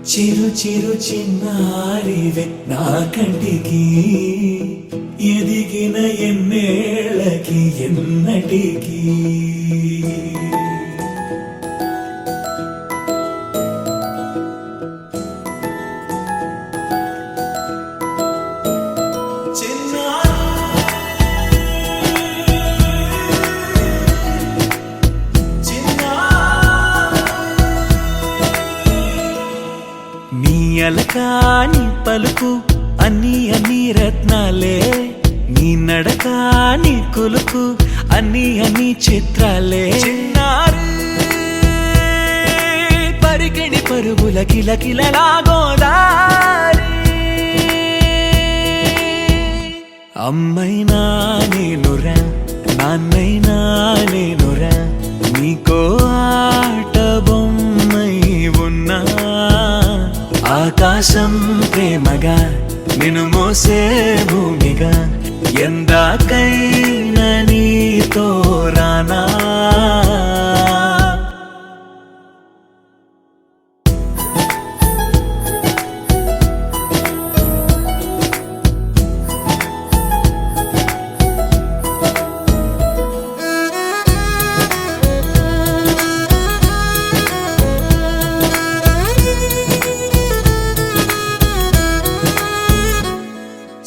చిరు చిరు చిన్నారివే నా కంటికి ఎదిగిన ఎన్నేళ్ళకి ఎన్నటికి అలకాని పలుకు అన్ని రత్నాలే నీ నడకాని కులుకు అన్ని చిత్రాలే పరికిణి పరుగుల కిలకిలలాగోదారి అమ్మైనా నేనురా నాన్నైనా నేనురా నీకో ఆట బొమ్మై ఉన్నా ఆకాశం ప్రేమగా నిన్ను మోసే భూమిగా ఎందాకైనా నీతో రానా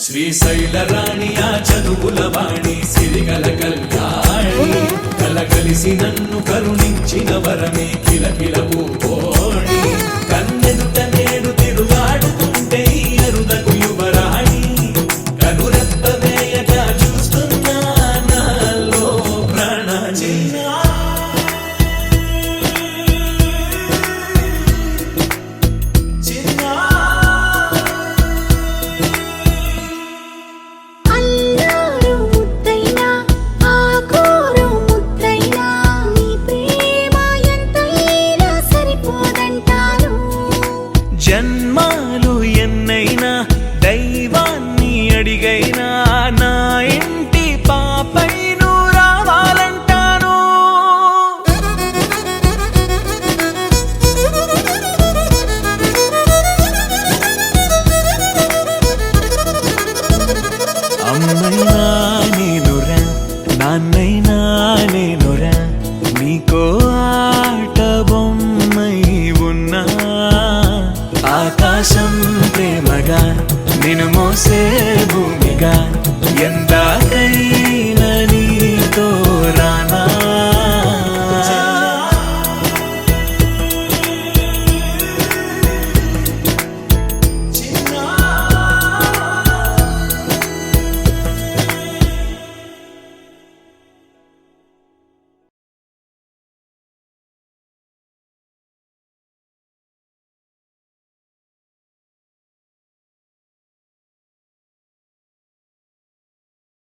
శ్రీశైల రాణి ఆ చదువుల వాణి సిరిగల కళ్యాణి కలగలిసి నన్ను కరుణించిన వరమే కిలకిల పూకోణి కన్నెదుట నేడు తిరుగాడుతుంటే అరుదకు యువరాణి కనురెప్ప వేయగా చూస్తున్నా నాలో ప్రాణ జన్మ